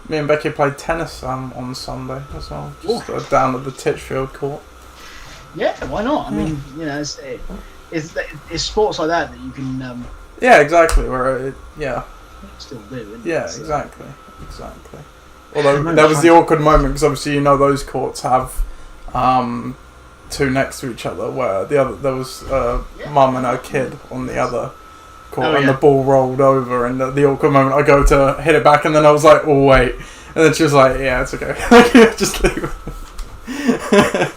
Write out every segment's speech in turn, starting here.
Me and Becky played tennis on Sunday as well, just down at the Titchfield court. Yeah, why not? I mean, it's sports like that you can. Yeah, exactly. Still do. Isn't Yeah, it? So. exactly. Although there was the awkward moment because obviously those courts have two next to each other, where there was mum and her kid on the other court, and the ball rolled over, and the awkward moment, I go to hit it back, and then I was like, oh wait, and then she was like, yeah, it's okay, just leave it.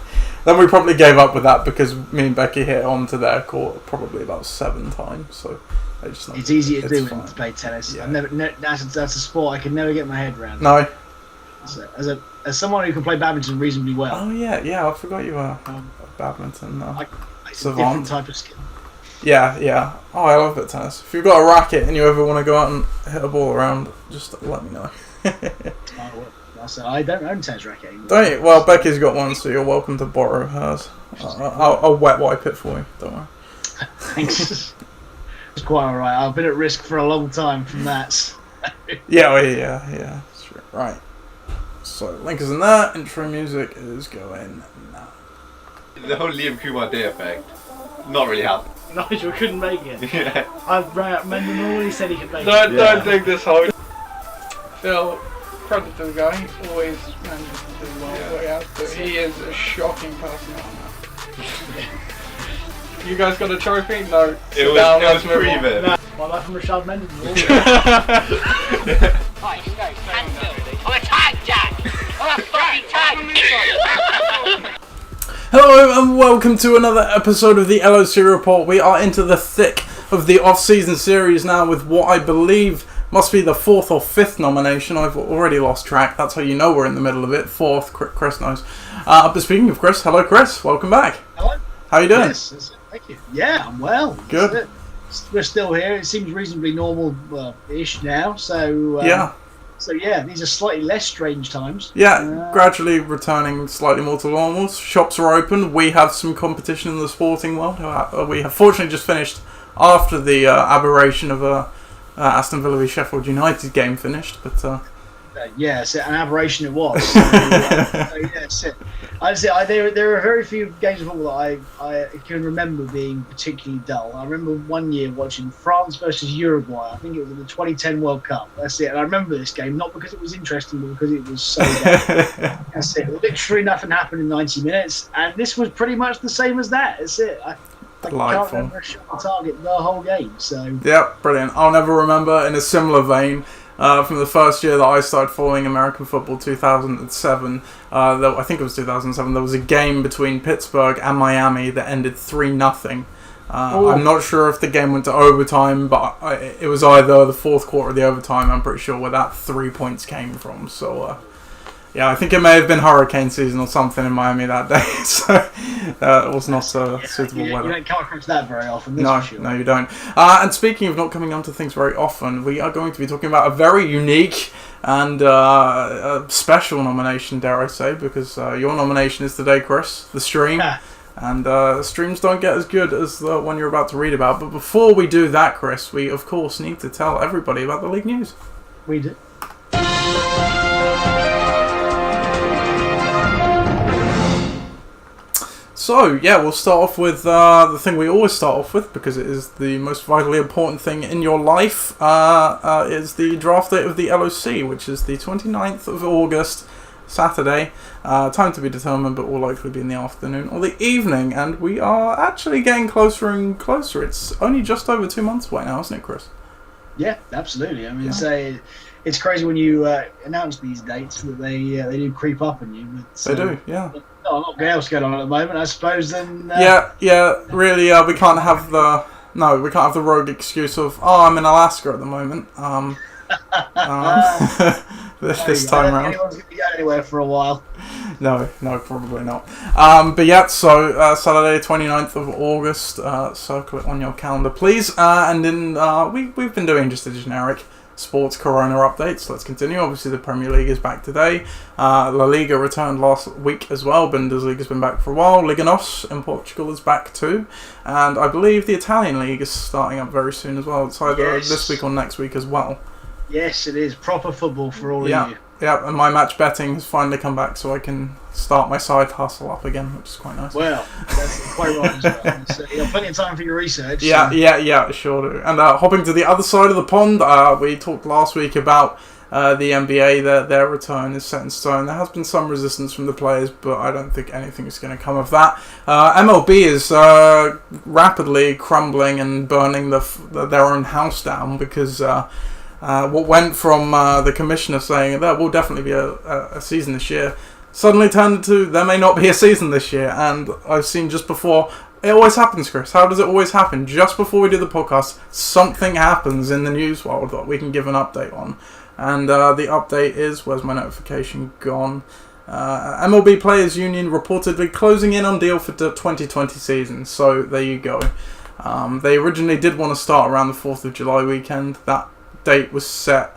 Then we probably gave up with that because me and Becky hit onto their court probably about 7 times, so it's easy to do when you play tennis. Yeah. That's a sport I can never get my head around. No. So, as someone who can play badminton reasonably well. Oh yeah, I forgot you were badminton. It's a different type of skill. Yeah. Oh, I love it, tennis. If you've got a racket and you ever want to go out and hit a ball around, just let me know. I don't own a tennis racket anymore. Don't you? Well, Becky's got one, so you're welcome to borrow hers. I'll wet wipe it for you. Don't worry. Thanks. It's quite alright. I've been at risk for a long time from that. Yeah. Sure. Right. So, link is in there. Intro music is going now. The whole Liam Kumar Day effect, not really happened. Nigel couldn't make it. Yeah. I rang up Mendel Norley, said he could make it. Don't think this whole... Phil, credit to the guy, he always manages to do well what he has to. He is a shocking personality. You guys got a trophy? No. It was pre-vid. No. My life from Breshad Perriman. I'm a tag jack! I'm a fucking tag! Hello and welcome to another episode of the LOC Report. We are into the thick of the off-season series now with what I believe must be the 4th or 5th nomination. I've already lost track. That's how you know we're in the middle of it. 4th, Chris knows. But speaking of Chris, hello Chris, welcome back. Hello. How you doing? Yes, thank you. Yeah, I'm well. Good. We're still here. It seems reasonably normal-ish now. So yeah. So yeah, these are slightly less strange times. Yeah, gradually returning slightly more to normal. Shops are open. We have some competition in the sporting world. We have fortunately just finished after the aberration of Aston Villa v Sheffield United game finished, but yes, an aberration it was. There are very few games of football that I can remember being particularly dull. I remember one year watching France versus Uruguay. I think it was in the 2010 World Cup. That's it. And I remember this game not because it was interesting, but because it was so dull. That's it. Literally nothing happened in 90 minutes, and this was pretty much the same as that. That's it. I can't remember a shot on target the whole game. So yeah, brilliant. I'll never remember in a similar vein. From the first year that I started following American football, 2007, I think it was 2007, there was a game between Pittsburgh and Miami that ended 3-0. I'm not sure if the game went to overtime, but it was either the 4th quarter or the overtime, I'm pretty sure, where that 3 points came from. So, yeah, I think it may have been hurricane season or something in Miami that day, so it was not suitable weather. You don't come across that very often, No, for sure. No, you don't. And speaking of not coming onto things very often, we are going to be talking about a very unique and a special nomination, dare I say, because your nomination is today, Chris, the stream. And streams don't get as good as the one you're about to read about. But before we do that, Chris, we of course need to tell everybody about the league news. We do. So, yeah, we'll start off with the thing we always start off with, because it is the most vitally important thing in your life, is the draft date of the LOC, which is the 29th of August, Saturday. Time to be determined, but will likely be in the afternoon or the evening, and we are actually getting closer and closer. It's only just over 2 months away now, isn't it, Chris? Yeah, absolutely. I mean, it's crazy when you announce these dates that they do creep up on you. But, they do, yeah. Not a lot else going on at the moment, I suppose. Then really, we can't have the rogue excuse of I'm in Alaska at the moment. This time around. Anyone's going to go anywhere for a while. No, probably not. But yeah, so Saturday, 29th of August. Circle it on your calendar, please. And then we've been doing just a generic sports corona updates. Let's continue. Obviously the Premier League is back today. La Liga returned last week as well. Bundesliga's been back for a while. Liga NOS in Portugal is back too, and I believe the Italian league is starting up very soon as well. It's either this week or next week as well. Yes, it is proper football for all of you. yeah. And my match betting has finally come back, so I can start my side hustle up again, which is quite nice. Well, that's quite right as well. So you got plenty of time for your research. Yeah, sure do. And hopping to the other side of the pond, we talked last week about the NBA. Their return is set in stone. There has been some resistance from the players, but I don't think anything is going to come of that. MLB is rapidly crumbling and burning their own house down because what went from the commissioner saying there will definitely be a season this year suddenly turned into there may not be a season this year. And I've seen just before, it always happens, Chris. How does it always happen? Just before we do the podcast, something happens in the news world that we can give an update on. And the update is, where's my notification gone? MLB Players Union reportedly closing in on deal for the 2020 season. So there you go. They originally did want to start around the 4th of July weekend. That date was set,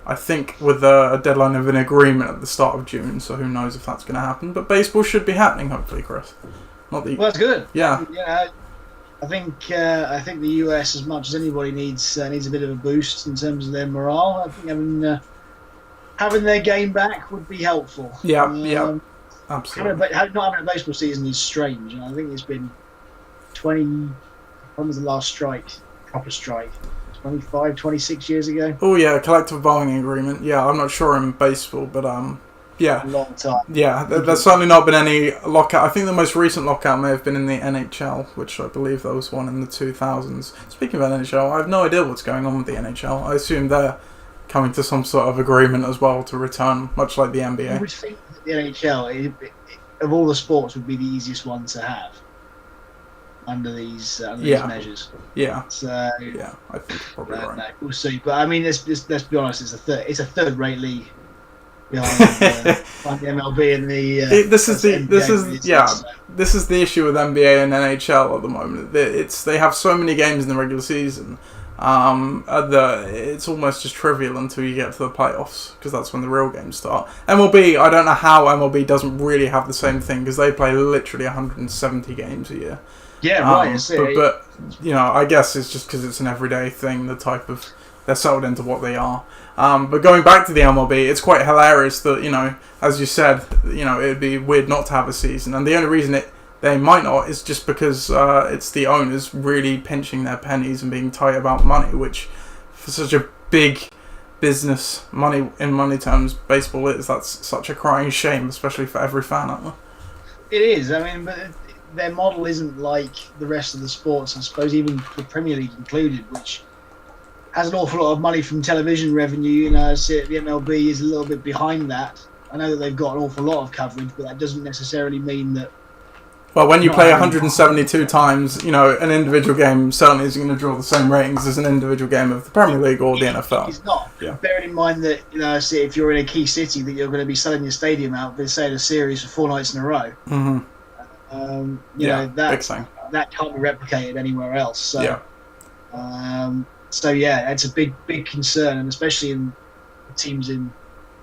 I think, with a deadline of an agreement at the start of June. So who knows if that's going to happen. But baseball should be happening, hopefully, Chris. Not that Well, that's good. Yeah. I think the US, as much as anybody, needs a bit of a boost in terms of their morale. I think having their game back would be helpful. Yeah, absolutely. Not having a baseball season is strange. I think it's been 20. When was the last strike? Proper strike. 25, 26 years ago. Oh yeah, collective bargaining agreement. Yeah, I'm not sure in baseball, but yeah. A long time. Yeah, there's certainly not been any lockout. I think the most recent lockout may have been in the NHL, which I believe there was one in the 2000s. Speaking of NHL, I have no idea what's going on with the NHL. I assume they're coming to some sort of agreement as well to return, much like the NBA. I would think that the NHL, of all the sports, would be the easiest one to have under these measures. Yeah. So yeah, I think you're probably right. No, we'll see. But I mean, let's be honest. It's a third-rate league behind the MLB and the. This is the issue with NBA and NHL at the moment. They have so many games in the regular season. It's almost just trivial until you get to the playoffs, because that's when the real games start. MLB, I don't know how MLB doesn't really have the same thing, because they play literally 170 games a year. Yeah, right. But I guess it's just because it's an everyday thing. They're settled into what they are. But going back to the MLB, it's quite hilarious that as you said, it'd be weird not to have a season, and the only reason they might not is just because it's the owners really pinching their pennies and being tight about money, which for such a big business, in money terms, baseball is. That's such a crying shame, especially for every fan out there. It is. I mean, but their model isn't like the rest of the sports, I suppose, even the Premier League included, which has an awful lot of money from television revenue. The MLB is a little bit behind that. I know that they've got an awful lot of coverage, but that doesn't necessarily mean that. Well, when you play 172 times, an individual game certainly isn't going to draw the same ratings as an individual game of the Premier League or the NFL. It's not. Yeah. Bearing in mind that, if you're in a key city, that you're going to be selling your stadium out, they're saying a series for 4 nights in a row. Mm-hmm. That can't be replicated anywhere else. So, it's a big concern, and especially in teams in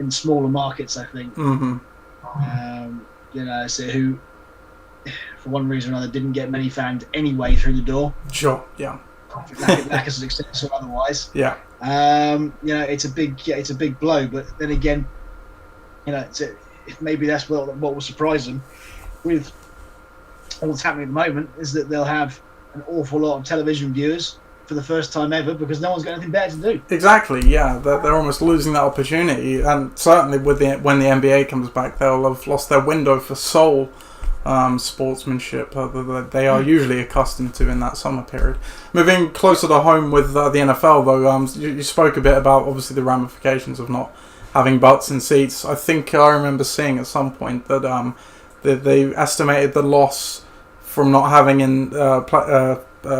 smaller markets, I think. Mm-hmm. Who, for one reason or another, didn't get many fans anyway through the door. Sure. Yeah. Lack of success or otherwise. Yeah. It's a big blow, but then again, maybe that's what will surprise them with what's happening at the moment is that they'll have an awful lot of television viewers for the first time ever because no one's got anything better to do. Exactly, yeah. They're almost losing that opportunity, and certainly when the NBA comes back, they'll have lost their window for sole sportsmanship that they are usually accustomed to in that summer period. Moving closer to home with the NFL, though, you spoke a bit about obviously the ramifications of not having butts in seats. I think I remember seeing at some point that they estimated the loss from not having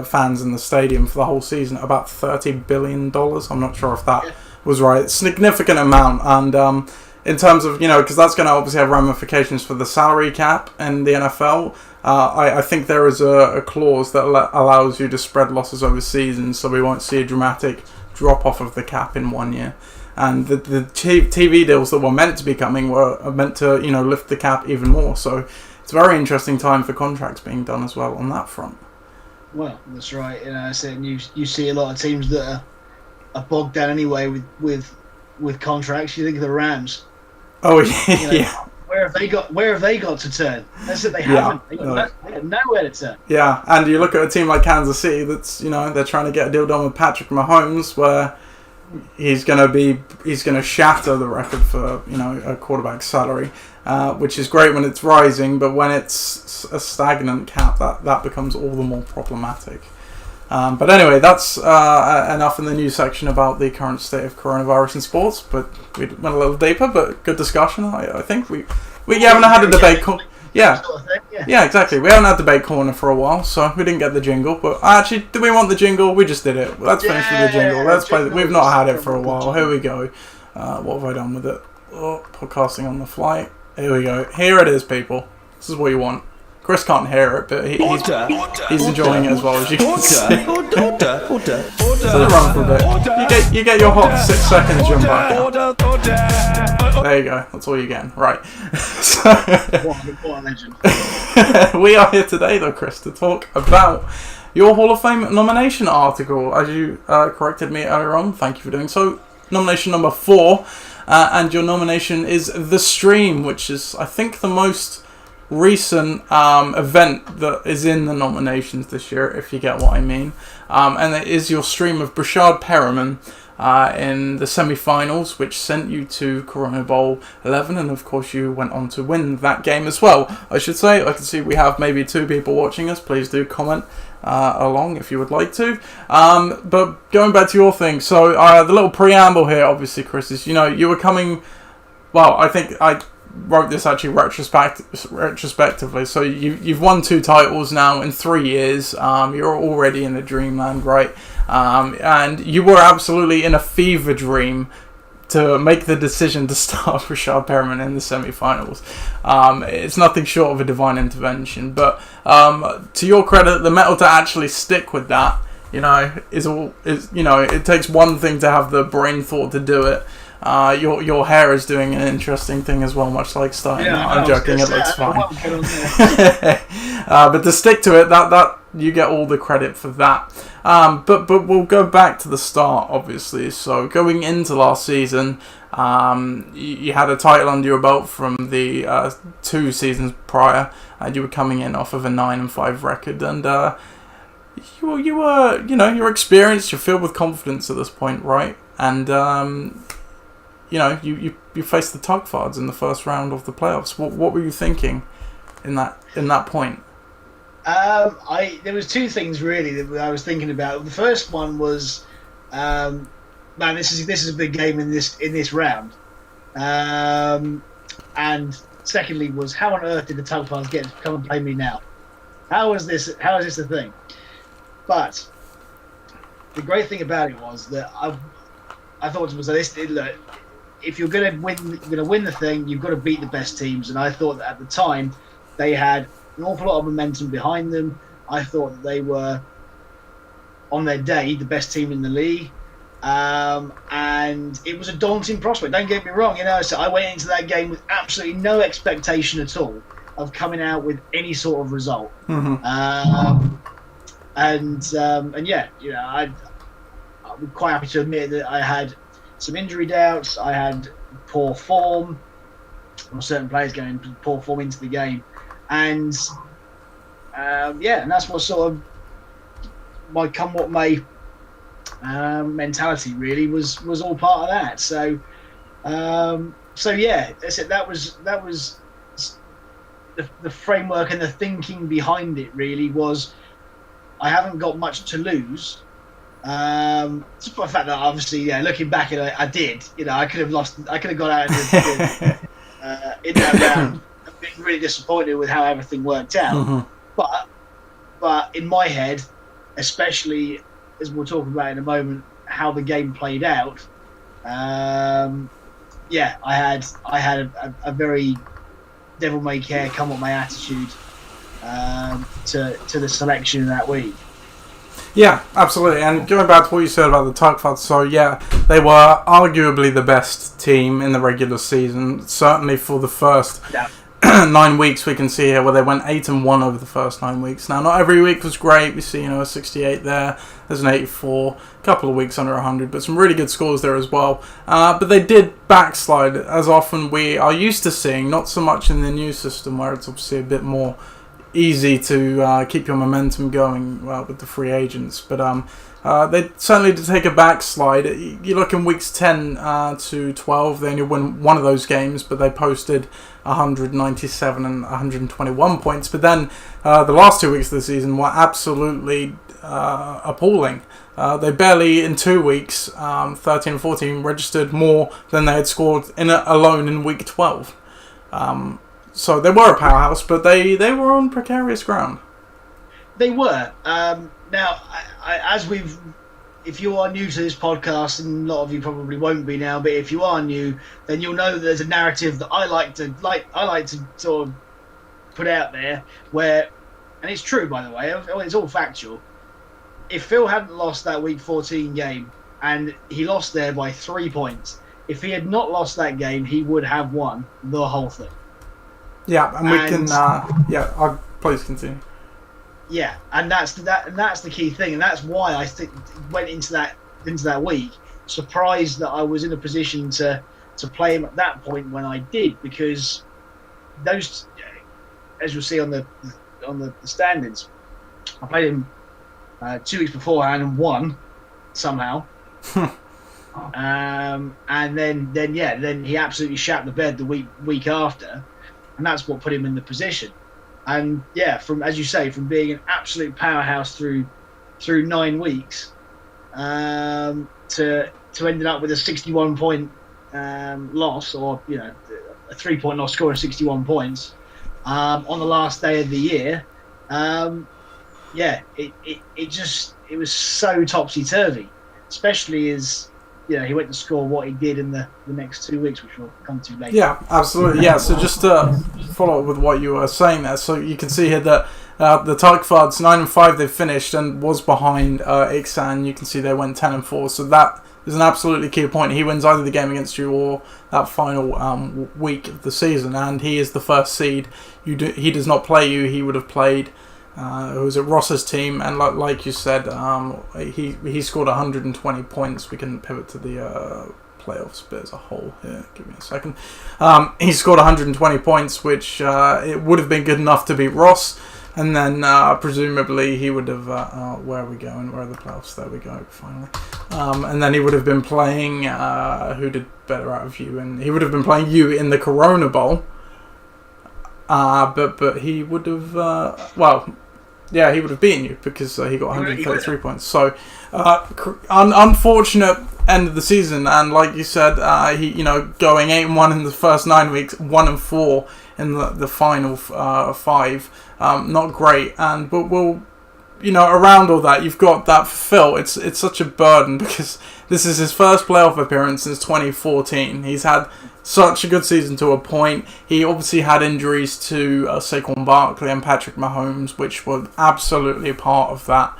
fans in the stadium for the whole season about $30 billion. I'm not sure if that was right. Significant amount. And in terms of, because that's going to obviously have ramifications for the salary cap in the NFL. I think there is a clause that allows you to spread losses over seasons, so we won't see a dramatic drop-off of the cap in 1 year. And the TV deals that were meant to be coming were meant to, lift the cap even more. So it's a very interesting time for contracts being done as well on that front. Well, that's right. You see a lot of teams that are bogged down anyway with contracts. You think of the Rams. Oh yeah, yeah. Where have they got to turn? That's it. They haven't. They got nowhere to turn. Yeah, and you look at a team like Kansas City. That's they're trying to get a deal done with Patrick Mahomes, where he's gonna shatter the record for a quarterback salary, which is great when it's rising, but when it's a stagnant cap, that becomes all the more problematic. But anyway, that's enough in the news section about the current state of coronavirus in sports. But we went a little deeper, but good discussion. I think we haven't had a debate. Yeah, exactly. We haven't had debate corner for a while, so we didn't get the jingle. But actually, do we want the jingle? We just did it. Let's finish with the jingle. Let's play. We've not had it for a while. Here we go. What have I done with it? Oh, podcasting on the fly. Here we go. Here it is, people. This is what you want. Chris can't hear it, but he's enjoying it as well, as you can see. So run for a bit. You get your hot 6 seconds jump back out. There you go. That's all you're getting. Right. What a legend. We are here today, though, Chris, to talk about your Hall of Fame nomination article. As you corrected me earlier on, thank you for doing so. Nomination number 4, and your nomination is The Stream, which is, I think, the most recent event that is in the nominations this year, if you get what I mean. And it is your stream of Breshad Perriman in the semi-finals, which sent you to Corona Bowl 11, and of course you went on to win that game as well. I should say, I can see we have maybe 2 people watching us. Please do comment along if you would like to. But going back to your thing, so the little preamble here, obviously, Chris, is you were coming. Well, I think I wrote this actually retrospectively. So you've won 2 titles now in 3 years. You're already in the dreamland, right? And you were absolutely in a fever dream to make the decision to start Breshad Perriman in the semi-finals. It's nothing short of a divine intervention. But to your credit, the mettle to actually stick with that, it takes one thing to have the brain thought to do it. Your hair is doing an interesting thing as well, much like starting. Yeah, I'm joking, it looks fine. But But to stick to it, that you get all the credit for that. But we'll go back to the start, obviously. So going into last season, you had a title under your belt from the 2 seasons prior, and you were coming in off of a 9-5 record, and you're experienced, you're filled with confidence at this point, right? And you faced the Tugfards in the first round of the playoffs. What were you thinking in that point? There was 2 things really that I was thinking about. The first one was, this is a big game in this round, and secondly was, how on earth did the Tugfards get to come and play me now? How is this a thing? But the great thing about it was that I thought to myself, look, if you're going to win the thing, you've got to beat the best teams. And I thought that at the time they had an awful lot of momentum behind them. I thought that they were, on their day, the best team in the league. And it was a daunting prospect. Don't get me wrong, So I went into that game with absolutely no expectation at all of coming out with any sort of result. Mm-hmm. I'm quite happy to admit that I had some injury doubts. I had poor form, or certain players going poor form into the game, and and that's what sort of my come what may mentality really was all part of that. So that's it. That was the framework and the thinking behind it. Really was, I haven't got much to lose. Just by the fact that obviously, looking back at it, I did. I could have lost. I could have got out in that round. I've been really disappointed with how everything worked out. Mm-hmm. But in my head, especially as we'll talk about in a moment, how the game played out. I had a very devil may care, come what may attitude to the selection that week. Yeah, absolutely. And going back to what you said about the Tugfards, so they were arguably the best team in the regular season, certainly for the first 9 weeks, we can see here where they went 8-1 over the first 9 weeks. Now, not every week was great. We see, a 68 there. There's an 84. A couple of weeks under 100, but some really good scores there as well. But they did backslide, as often we are used to seeing. Not so much in the new system, where it's obviously a bit more easy to keep your momentum going with the free agents. But they certainly did take a backslide. You look in weeks 10 to 12, they only won one of those games, but they posted 197 and 121 points. But then the last 2 weeks of the season were absolutely appalling. They barely, in 2 weeks, 13 and 14, registered more than they had scored alone in week 12. So they were a powerhouse, but they were on precarious ground. They were. Now, if you are new to this podcast, and a lot of you probably won't be now, but if you are new, then you'll know that there's a narrative that I like to sort of put out there, where, and it's true, by the way, it's all factual. If Phil hadn't lost that Week 14 game, and he lost there by 3 points, if he had not lost that game, he would have won the whole thing. Yeah, and we can. Please continue. Yeah, and that's the key thing, and that's why I went into that week surprised that I was in a position to play him at that point when I did, because those, as you'll see on the standings, I played him 2 weeks beforehand and won somehow. And then he absolutely shat the bed the week after, and that's what put him in the position. And yeah, from, as you say, from being an absolute powerhouse through 9 weeks, to ending up with a 61 point loss, or a 3 point loss, scoring 61 points on the last day of the year. It was so topsy turvy, especially as he went to score what he did in the next 2 weeks, which we'll come to later. Yeah, absolutely. Yeah, so just to follow up with what you were saying there, so you can see here that the Tykvards 9-5 they finished and was behind Iksan. You can see they went 10-4, so that is an absolutely key point. He wins either the game against you or that final week of the season, and he is the first seed. He does not play you. He would have played. It was at Ross's team, and like you said, he scored 120 points. We can pivot to the playoffs bit as a whole here. Give me a second. He scored 120 points, which it would have been good enough to beat Ross, and then presumably he would have. Where are we going? Where are the playoffs? There we go. Finally, and then he would have been playing. Who did better out of you? And he would have been playing you in the Corona Bowl. But he would have. He would have beaten you because he got 133 points. So, unfortunate end of the season. And like you said, he going 8-1 in the first 9 weeks, 1-4 in the final 5. Not great. But we'll, around all that, you've got that for Phil. It's such a burden because this is his first playoff appearance since 2014. He's had such a good season to a point. He obviously had injuries to Saquon Barkley and Patrick Mahomes, which were absolutely a part of that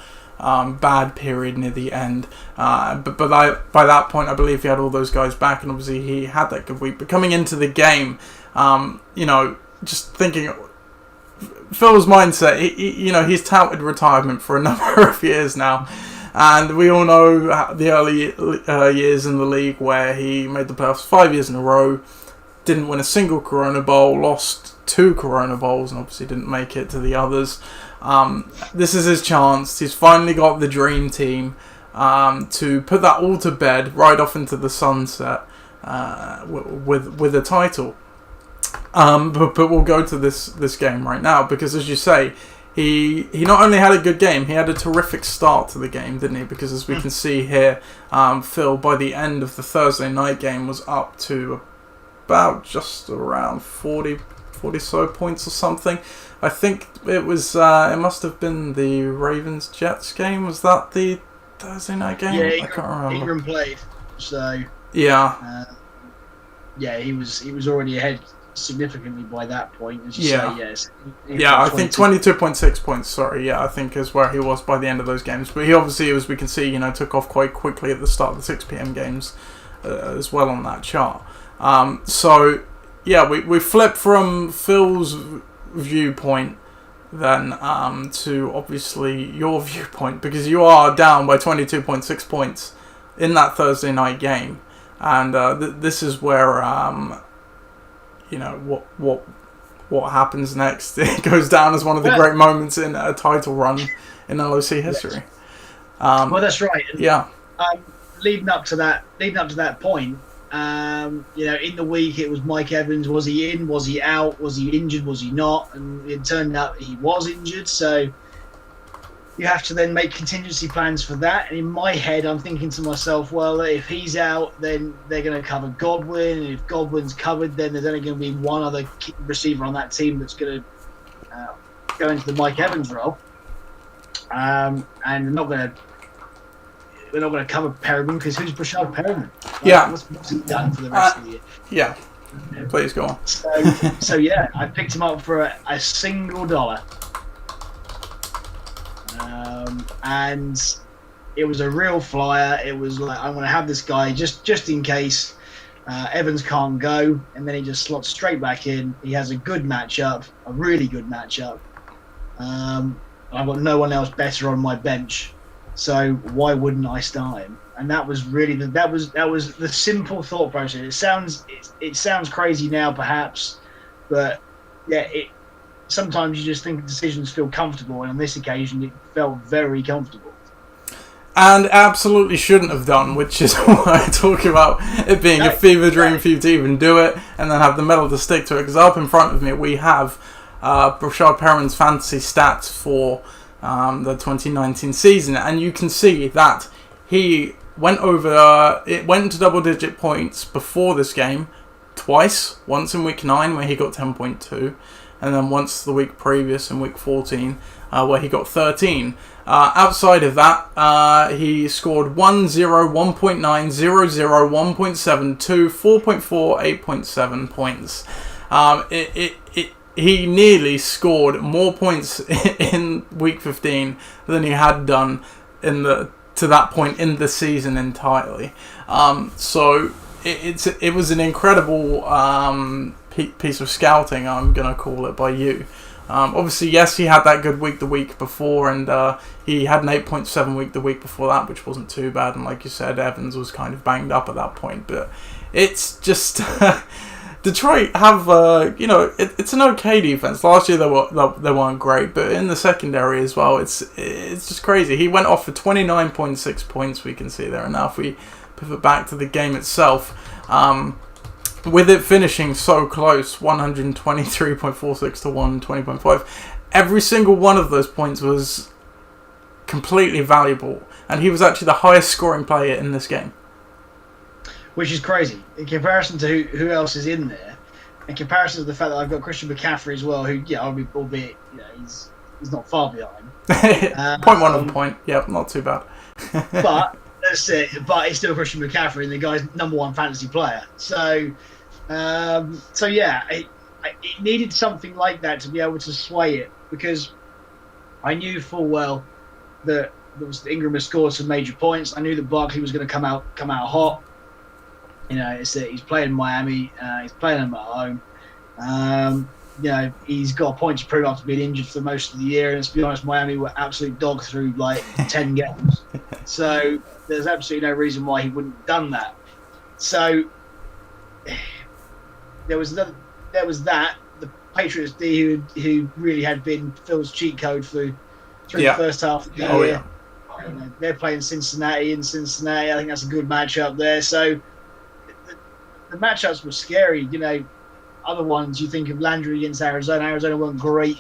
bad period near the end. But by that point, I believe he had all those guys back, and obviously he had that good week. But coming into the game, just thinking, Phil's mindset, he's touted retirement for a number of years now. And we all know the early years in the league where he made the playoffs 5 years in a row, didn't win a single Corona Bowl, lost 2 Corona Bowls, and obviously didn't make it to the others. This is his chance. He's finally got the dream team to put that all to bed, right off into the sunset with a title. But we'll go to this game right now because, as you say, He not only had a good game, he had a terrific start to the game, didn't he? Because as we can see here, Phil, by the end of the Thursday night game, was up to about just around 40 so points or something. I think it was. It must have been the Ravens-Jets game. Was that the Thursday night game? Yeah, I can't remember. Ingram played, so yeah. He was already ahead significantly by that point, as you say. Yes. I think 22.6 points. Sorry, I think is where he was by the end of those games. But he obviously, as we can see, took off quite quickly at the start of the 6 p.m. games as well on that chart. So yeah, we flip from Phil's viewpoint then to obviously your viewpoint, because you are down by 22.6 points in that Thursday night game, and this is where what happens next. It goes down as one of the great moments in a title run in LOC history. Well, that's right. And, yeah. Leading up to that point, in the week it was Mike Evans. Was he in? Was he out? Was he injured? Was he not? And it turned out he was injured. So you have to then make contingency plans for that. And in my head, I'm thinking to myself, well, if he's out, then they're going to cover Godwin. And if Godwin's covered, then there's only going to be one other receiver on that team that's going to go into the Mike Evans role. And we're not going to cover Perriman, because who's Breshad Perriman? What's he done for the rest of the year? Yeah. Please go on. So yeah, I picked him up for a single dollar. And it was a real flyer. It was like, I'm going to have this guy just in case Evans can't go, and then he just slots straight back in. He has a good matchup, a really good matchup. I've got no one else better on my bench, so why wouldn't I start him? And that was really that was the simple thought process. It sounds crazy now, perhaps, but yeah, sometimes you just think decisions feel comfortable, and on this occasion, it felt very comfortable. And absolutely shouldn't have done, which is why I talk about it being a fever dream for you to even do it, and then have the metal to stick to it. Because up in front of me, we have Breshad Perriman's fantasy stats for the 2019 season, and you can see that he went into double-digit points before this game twice. Once in week 9, where he got 10.2, and then once the week previous in week 14, where he got 13. Outside of that, he scored 1, 0, 1.9, 0, 0, 1.7, 2, 4.4, 8.7 points. He nearly scored more points in week 15 than he had done to that point in the season entirely. So it was an incredible piece of scouting, I'm going to call it, by you. Obviously, yes, he had that good week the week before, and he had an 8.7 week the week before that, which wasn't too bad. And like you said, Evans was kind of banged up at that point. But it's just Detroit have, it's an okay defense. Last year they weren't great, but in the secondary as well, it's just crazy. He went off for 29.6 points. We can see there, and now if we pivot back to the game itself. With it finishing so close, 123.46 to 120.5, every single one of those points was completely valuable, and he was actually the highest scoring player in this game. Which is crazy in comparison to who else is in there, in comparison to the fact that I've got Christian McCaffrey as well, who, albeit he's not far behind. 0.1 of a point, yeah, not too bad. But that's it. But it's still Christian McCaffrey, and the guy's #1 fantasy player. So yeah, it needed something like that to be able to sway it, because I knew full well that Ingram had scored some major points. I knew that Barkley was going to come out hot. He's playing Miami. He's playing them at home. He's got a point to prove after being injured for most of the year. And to be honest, Miami were absolute dog through like 10 games. So there's absolutely no reason why he wouldn't have done that. So there was that. The Patriots D, who really had been Phil's cheat code through the first half of the year. Yeah. They're playing Cincinnati in Cincinnati. I think that's a good matchup there. So the matchups were scary. Other ones, you think of Landry against Arizona. Arizona weren't great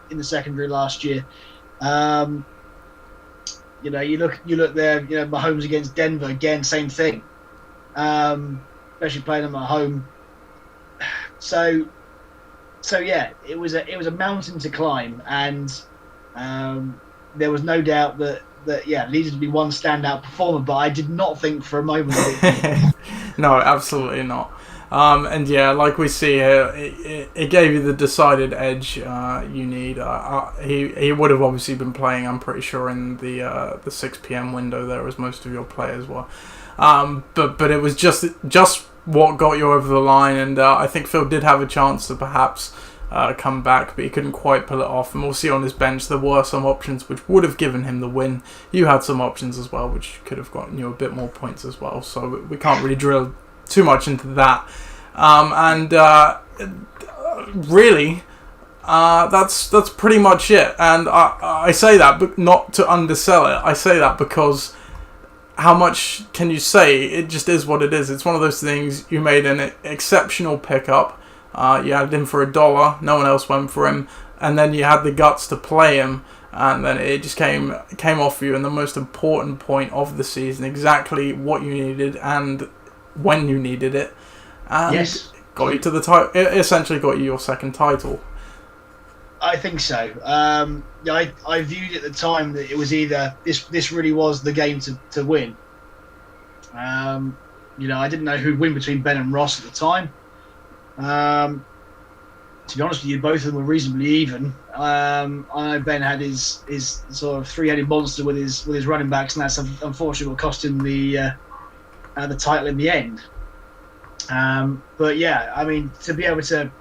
in the secondary last year. You look there. Mahomes against Denver again, same thing. Especially playing them at home. So yeah, it was a mountain to climb, and there was no doubt that it needed to be one standout performer. But I did not think for a moment that No, absolutely not. And yeah, like we see here, it gave you the decided edge you need. He would have obviously been playing, I'm pretty sure, in the 6 p.m. window there, as most of your players were. But it was just what got you over the line, and I think Phil did have a chance to perhaps come back, but he couldn't quite pull it off. And we'll see on his bench there were some options which would have given him the win. You had some options as well which could have gotten you a bit more points as well, so we can't really drill too much into that. Really, that's pretty much it. And I say that, but not to undersell it. I say that because how much can you say? It just is what it is. It's one of those things. You made an exceptional pickup. You had him for $1. No one else went for him, and then you had the guts to play him, and then it just came off for you in the most important point of the season. Exactly what you needed and when you needed it. And yes. Got you to the title. It essentially got you your second title. I think so. I viewed at the time that it was either this really was the game to win. I didn't know who'd win between Ben and Ross at the time. To be honest with you, both of them were reasonably even. I know Ben had his sort of three-headed monster with his running backs, and that's unfortunately what cost him the title in the end. But yeah, I mean, to be able to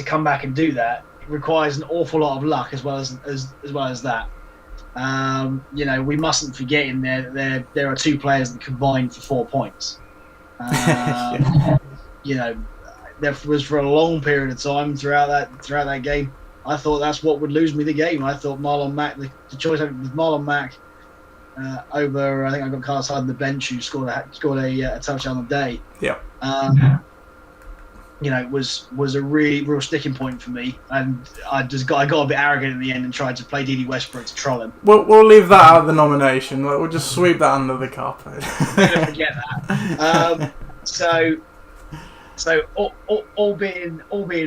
come back and do that, it requires an awful lot of luck as well as that. We mustn't forget in there that there are two players that combined for 4 points. There was for a long period of time throughout that game, I thought that's what would lose me the game. I thought Marlon Mack, the choice was Marlon Mack over, I think I got Carlos Hyde on the bench, who scored a touchdown on the day. Yeah. Was a real sticking point for me, and I got a bit arrogant in the end and tried to play Dede Westbrook to troll him. We'll leave that out of the nomination. We'll just sweep that under the carpet. Don't forget that. So all being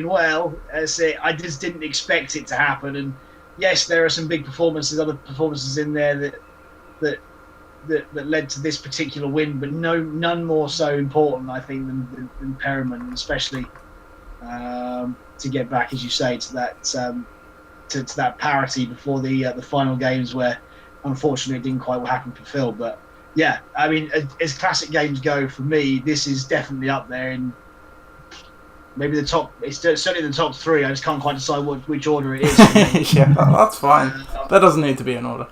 well, I just didn't expect it to happen. And yes, there are some big other performances in there that led to this particular win, but none more so important, I think, than Perriman, especially to get back, as you say, to that parity before the final games, where unfortunately it didn't quite happen for Phil. But yeah, I mean, as classic games go for me, this is definitely up there in maybe the top. It's certainly the top three. I just can't quite decide which order it is. Yeah, that's fine. That doesn't need to be in order.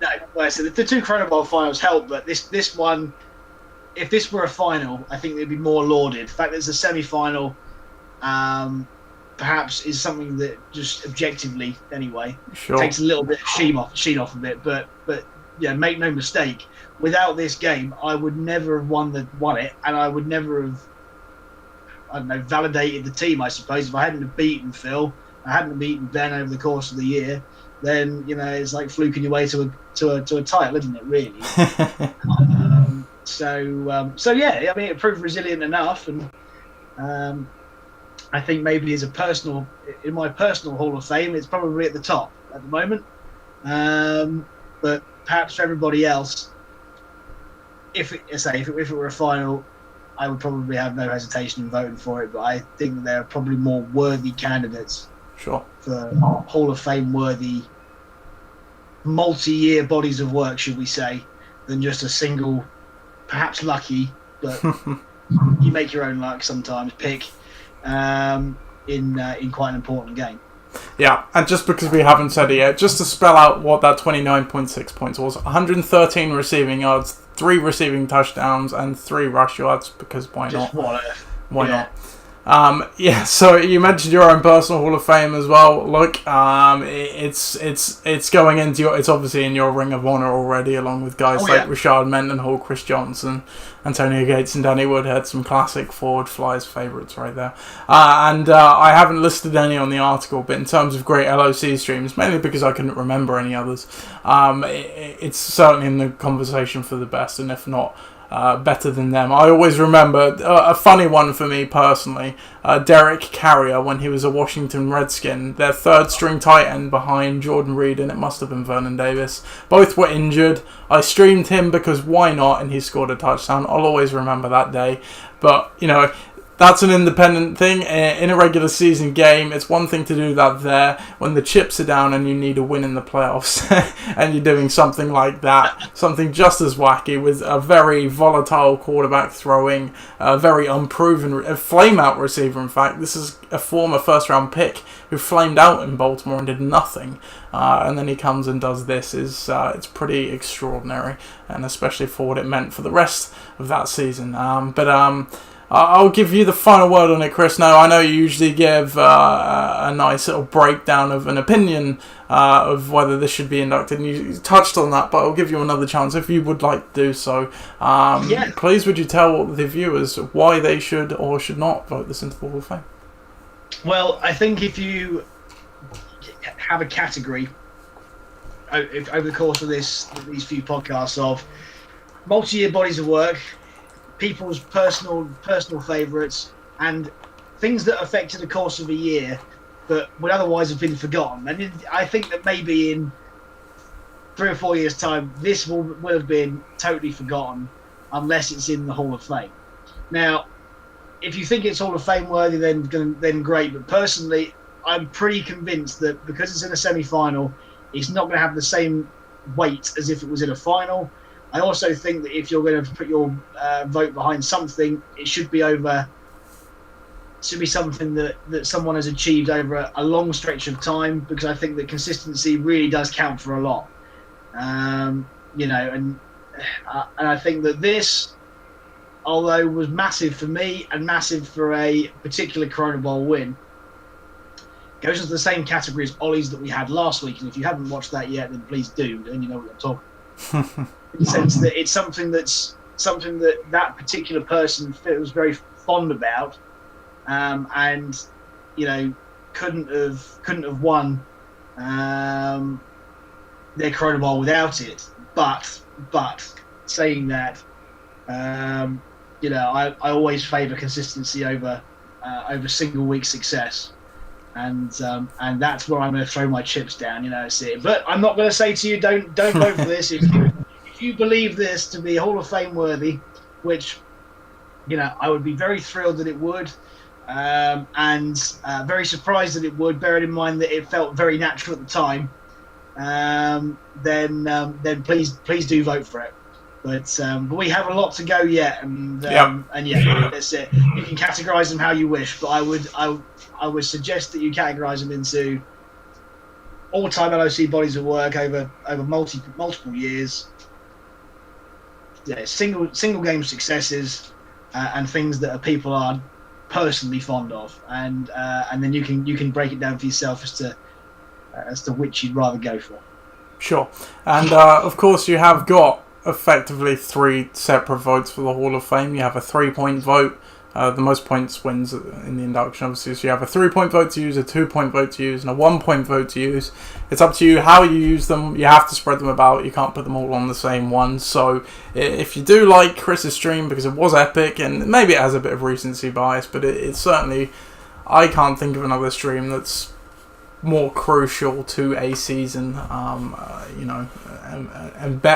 No, well, so the two Corona Bowl finals help, but this one, if this were a final, I think it'd be more lauded. The fact that it's a semi-final, perhaps is something that just objectively, anyway, takes a little bit of sheen off of it. But yeah, make no mistake, without this game, I would never have won it, and I would never have, validated the team. I suppose if I hadn't have beaten Phil, I hadn't have beaten Ben over the course of the year, then it's like fluking your way to a title, isn't it? Really. So yeah, I mean, it proved resilient enough, and I think maybe in my personal Hall of Fame, it's probably at the top at the moment. But perhaps for everybody else, if it were a final, I would probably have no hesitation in voting for it. But I think there are probably more worthy candidates. Sure. For Hall of Fame worthy multi-year bodies of work, should we say, than just a single, perhaps lucky, but you make your own luck sometimes, pick in quite an important game. Yeah, and just because we haven't said it yet, just to spell out what that 29.6 points was: 113 receiving yards, 3 receiving touchdowns, and 3 rush yards, because why not? Why not? So you mentioned your own personal Hall of Fame as well. Look, it's going into it's obviously in your Ring of Honor already, along with guys like Breshad Mendenhall, Chris Johnson, Antonio Gates, and Danny Woodhead. Some classic forward Flyers favourites right there. I haven't listed any on the article, but in terms of great LOC streams, mainly because I couldn't remember any others, it's certainly in the conversation for the best, and if not, better than them. I always remember a funny one for me personally, Derek Carrier, when he was a Washington Redskin, their third string tight end behind Jordan Reed, and it must have been Vernon Davis. Both were injured. I streamed him because why not, and he scored a touchdown. I'll always remember that day. But That's an independent thing. In a regular season game, it's one thing to do that there. When the chips are down and you need a win in the playoffs, and you're doing something like that, something just as wacky with a very volatile quarterback throwing, a very unproven, a flame-out receiver, in fact. This is a former first-round pick who flamed out in Baltimore and did nothing. And then he comes and does this. It's pretty extraordinary, and especially for what it meant for the rest of that season. I'll give you the final word on it, Chris. Now, I know you usually give a nice little breakdown of an opinion of whether this should be inducted, and you touched on that, but I'll give you another chance if you would like to do so. Please, would you tell the viewers why they should or should not vote this into the Hall of Fame? Well, I think if you have a category over the course of these few podcasts of multi-year bodies of work, people's personal favourites, and things that affected the course of a year that would otherwise have been forgotten. And I think that maybe in 3 or 4 years' time, this will have been totally forgotten unless it's in the Hall of Fame. Now, if you think it's Hall of Fame worthy, then great. But personally, I'm pretty convinced that because it's in a semi-final, it's not going to have the same weight as if it was in a final. I also think that if you're going to put your vote behind something, it should be something that someone has achieved over a long stretch of time, because I think that consistency really does count for a lot. And I think that this, although was massive for me and massive for a particular Corona Bowl win, goes into the same category as Ollie's that we had last week. And if you haven't watched that yet, then please do, and you know what I'm talking. In the sense that it's something that particular person feels very fond about, and couldn't have won their Corona Bowl without it. But saying that, I always favour consistency over single week success, and that's where I'm going to throw my chips down. See, but I'm not going to say to you don't vote for this if you believe this to be Hall of Fame worthy, which I would be very thrilled that it would, and very surprised that it would, bearing in mind that it felt very natural at the time. Then please do vote for it. But we have a lot to go yet, and that's it. You can categorise them how you wish, but I would suggest that you categorise them into all-time LOC bodies of work over multiple years. Single game successes, and things that people are personally fond of, and then you can break it down for yourself as to which you'd rather go for. Sure, and of course you have got effectively 3 separate votes for the Hall of Fame. You have a 3-point vote. The most points wins in the induction, obviously. So you have a 3-point vote to use, a 2-point vote to use, and a 1-point vote to use. It's up to you how you use them. You have to spread them about. You can't put them all on the same one. So if you do like Chris's stream, because it was epic, and maybe it has a bit of recency bias, but it's certainly, I can't think of another stream that's more crucial to a season,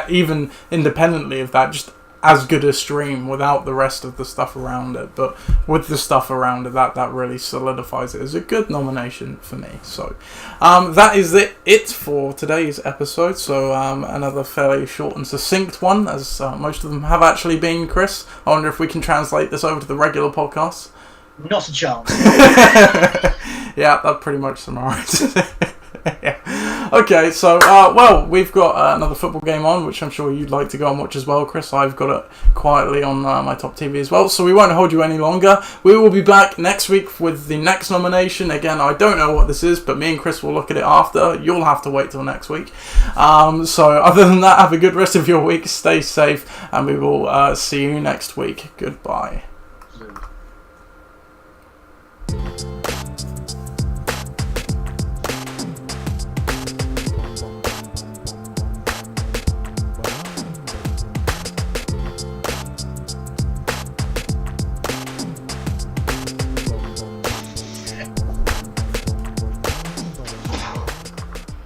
even independently of that, just as good a stream without the rest of the stuff around it, but with the stuff around it, that really solidifies it as a good nomination for me. So that is it for today's episode. So another fairly short and succinct one, as most of them have actually been, Chris. I wonder if we can translate this over to the regular podcast. Not a chance. Yeah, that pretty much summarises it. Yeah. Okay, so, we've got another football game on, which I'm sure you'd like to go and watch as well, Chris. I've got it quietly on my top TV as well, so we won't hold you any longer. We will be back next week with the next nomination. Again, I don't know what this is, but me and Chris will look at it after. You'll have to wait till next week. So, other than that, have a good rest of your week. Stay safe, and we will see you next week. Goodbye.